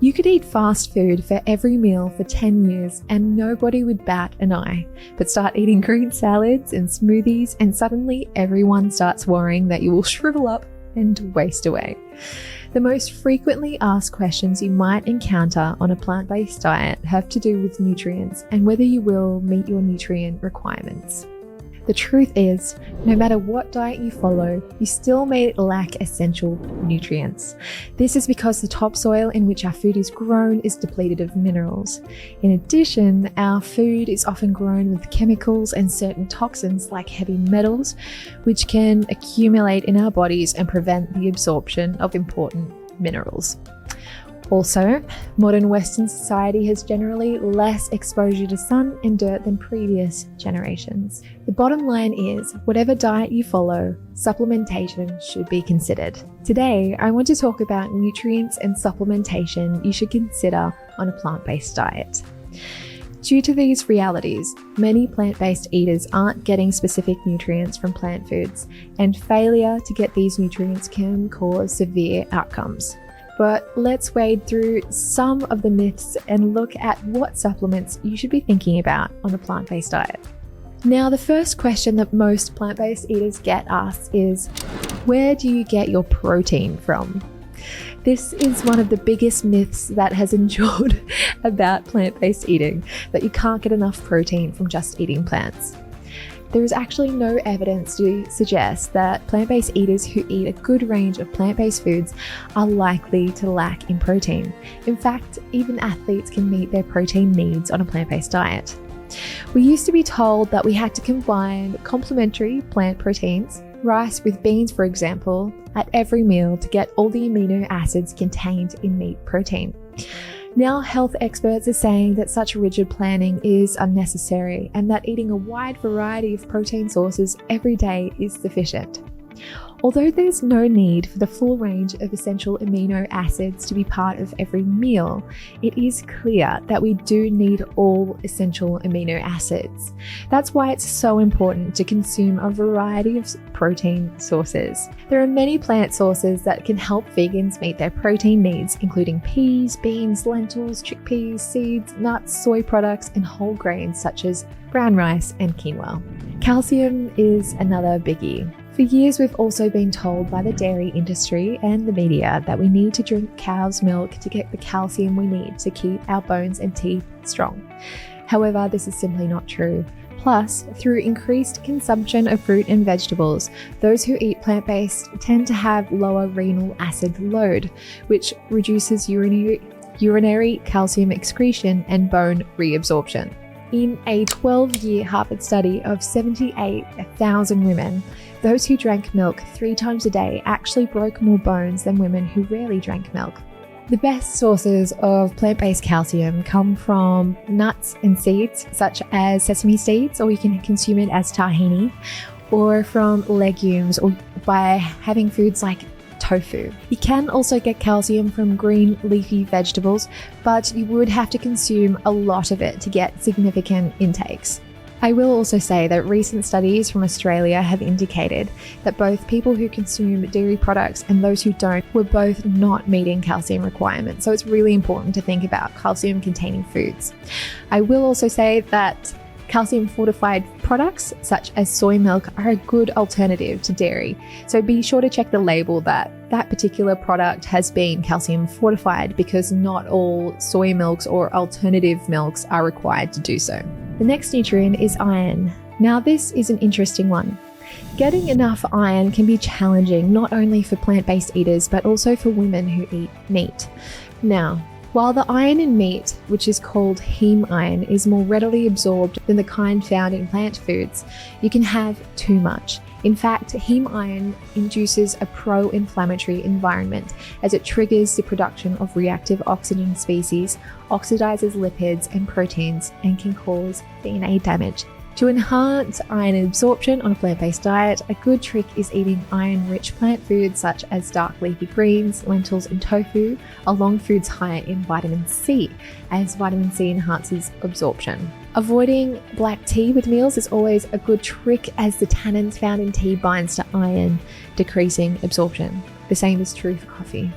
You could eat fast food for every meal for 10 years and nobody would bat an eye, but start eating green salads and smoothies and suddenly everyone starts worrying that you will shrivel up and waste away. The most frequently asked questions you might encounter on a plant-based diet have to do with nutrients and whether you will meet your nutrient requirements. The truth is, no matter what diet you follow, you still may lack essential nutrients. This is because the topsoil in which our food is grown is depleted of minerals. In addition, our food is often grown with chemicals and certain toxins like heavy metals, which can accumulate in our bodies and prevent the absorption of important minerals. Also, modern Western society has generally less exposure to sun and dirt than previous generations. The bottom line is, whatever diet you follow, supplementation should be considered. Today, I want to talk about nutrients and supplementation you should consider on a plant-based diet. Due to these realities, many plant-based eaters aren't getting specific nutrients from plant foods, and failure to get these nutrients can cause severe outcomes. But let's wade through some of the myths and look at what supplements you should be thinking about on a plant-based diet. Now, the first question that most plant-based eaters get asked is, where do you get your protein from? This is one of the biggest myths that has endured about plant-based eating, that you can't get enough protein from just eating plants. There is actually no evidence to suggest that plant-based eaters who eat a good range of plant-based foods are likely to lack in protein. In fact, even athletes can meet their protein needs on a plant-based diet. We used to be told that we had to combine complementary plant proteins, rice with beans for example, at every meal to get all the amino acids contained in meat protein. Now, health experts are saying that such rigid planning is unnecessary and that eating a wide variety of protein sources every day is sufficient. Although there's no need for the full range of essential amino acids to be part of every meal, it is clear that we do need all essential amino acids. That's why it's so important to consume a variety of protein sources. There are many plant sources that can help vegans meet their protein needs, including peas, beans, lentils, chickpeas, seeds, nuts, soy products, and whole grains such as brown rice and quinoa. Calcium is another biggie. For years, we've also been told by the dairy industry and the media that we need to drink cow's milk to get the calcium we need to keep our bones and teeth strong. However, this is simply not true. Plus, through increased consumption of fruit and vegetables, those who eat plant-based tend to have lower renal acid load, which reduces urinary calcium excretion and bone reabsorption. In a 12-year Harvard study of 78,000 women, those who drank milk 3 times a day actually broke more bones than women who rarely drank milk. The best sources of plant-based calcium come from nuts and seeds, such as sesame seeds, or you can consume it as tahini, or from legumes, or by having foods like tofu. You can also get calcium from green leafy vegetables, but you would have to consume a lot of it to get significant intakes. I will also say that recent studies from Australia have indicated that both people who consume dairy products and those who don't were both not meeting calcium requirements. So it's really important to think about calcium containing foods. I will also say that calcium fortified products such as soy milk are a good alternative to dairy. So be sure to check the label that that particular product has been calcium fortified, because not all soy milks or alternative milks are required to do so. The next nutrient is iron. Now, this is an interesting one. Getting enough iron can be challenging not only for plant-based eaters but also for women who eat meat. Now, while the iron in meat, which is called heme iron, is more readily absorbed than the kind found in plant foods, you can have too much. In fact, heme iron induces a pro-inflammatory environment as it triggers the production of reactive oxygen species, oxidizes lipids and proteins, and can cause DNA damage. To enhance iron absorption on a plant-based diet, a good trick is eating iron-rich plant foods such as dark leafy greens, lentils, and tofu, along foods high in vitamin C, as vitamin C enhances absorption. Avoiding black tea with meals is always a good trick, as the tannins found in tea binds to iron, decreasing absorption. The same is true for coffee.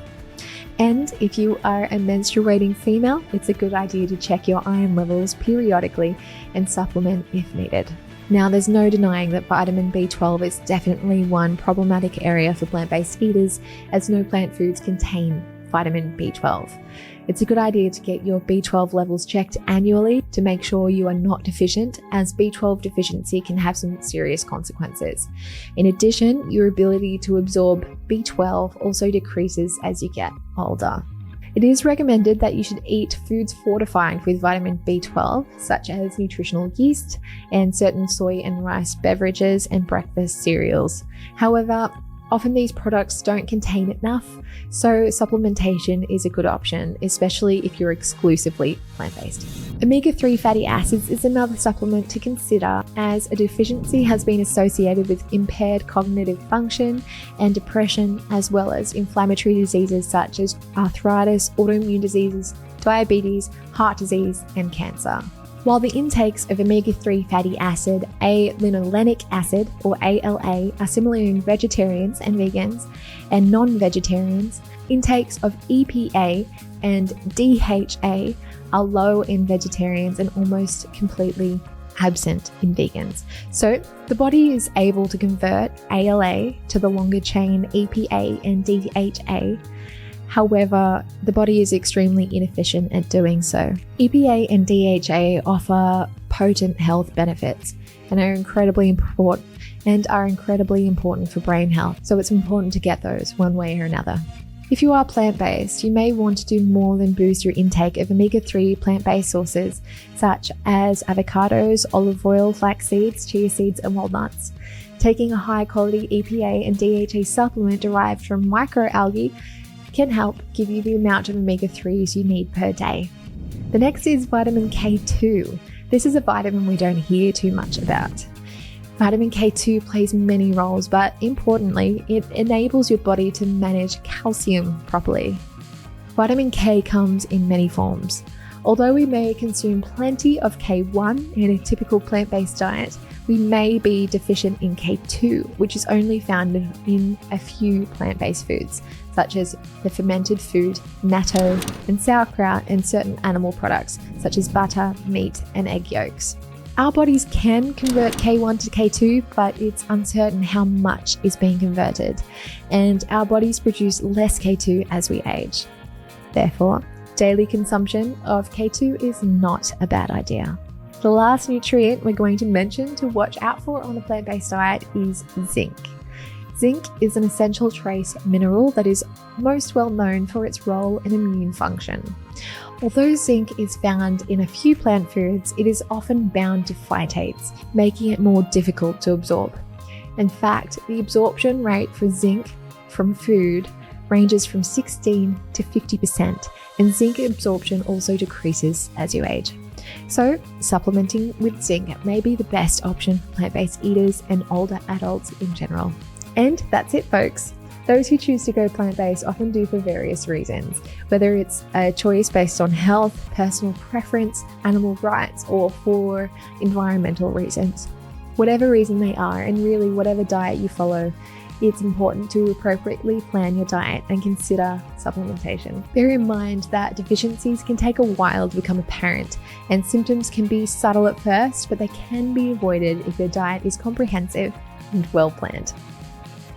And if you are a menstruating female, it's a good idea to check your iron levels periodically and supplement if needed. Now, there's no denying that vitamin B12 is definitely one problematic area for plant-based eaters, as no plant foods contain vitamin B12. It's a good idea to get your B12 levels checked annually to make sure you are not deficient, as B12 deficiency can have some serious consequences. In addition, your ability to absorb B12 also decreases as you get older. It is recommended that you should eat foods fortified with vitamin B12, such as nutritional yeast and certain soy and rice beverages and breakfast cereals. However, often these products don't contain enough, so supplementation is a good option, especially if you're exclusively plant-based. Omega-3 fatty acids is another supplement to consider, as a deficiency has been associated with impaired cognitive function and depression, as well as inflammatory diseases such as arthritis, autoimmune diseases, diabetes, heart disease, and cancer. While the intakes of omega-3 fatty acid, A-linolenic acid, or ALA, are similar in vegetarians and vegans and non-vegetarians, intakes of EPA and DHA are low in vegetarians and almost completely absent in vegans. So the body is able to convert ALA to the longer chain EPA and DHA. However, the body is extremely inefficient at doing so. EPA and DHA offer potent health benefits and are incredibly important for brain health, so it's important to get those one way or another. If you are plant-based, you may want to do more than boost your intake of omega-3 plant-based sources such as avocados, olive oil, flax seeds, chia seeds, and walnuts. Taking a high-quality EPA and DHA supplement derived from microalgae can help give you the amount of omega-3s you need per day. The next is vitamin K2. This is a vitamin we don't hear too much about. Vitamin K2 plays many roles, but importantly, it enables your body to manage calcium properly. Vitamin K comes in many forms. Although we may consume plenty of K1 in a typical plant-based diet, we may be deficient in K2, which is only found in a few plant-based foods, such as the fermented food, natto, and sauerkraut, and certain animal products, such as butter, meat, and egg yolks. Our bodies can convert K1 to K2, but it's uncertain how much is being converted, and our bodies produce less K2 as we age. Therefore, daily consumption of K2 is not a bad idea. The last nutrient we're going to mention to watch out for on a plant-based diet is zinc. Zinc is an essential trace mineral that is most well known for its role in immune function. Although zinc is found in a few plant foods, it is often bound to phytates, making it more difficult to absorb. In fact, the absorption rate for zinc from food ranges from 16 to 50%, and zinc absorption also decreases as you age. So, supplementing with zinc may be the best option for plant-based eaters and older adults in general. And that's it, folks. Those who choose to go plant-based often do for various reasons, whether it's a choice based on health, personal preference, animal rights, or for environmental reasons. Whatever reason they are, and really whatever diet you follow, it's important to appropriately plan your diet and consider supplementation. Bear in mind that deficiencies can take a while to become apparent, and symptoms can be subtle at first, but they can be avoided if your diet is comprehensive and well planned.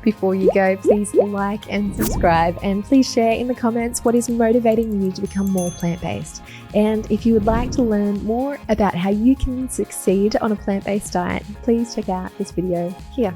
Before you go, please like and subscribe, and please share in the comments what is motivating you to become more plant-based. And if you would like to learn more about how you can succeed on a plant-based diet, please check out this video here.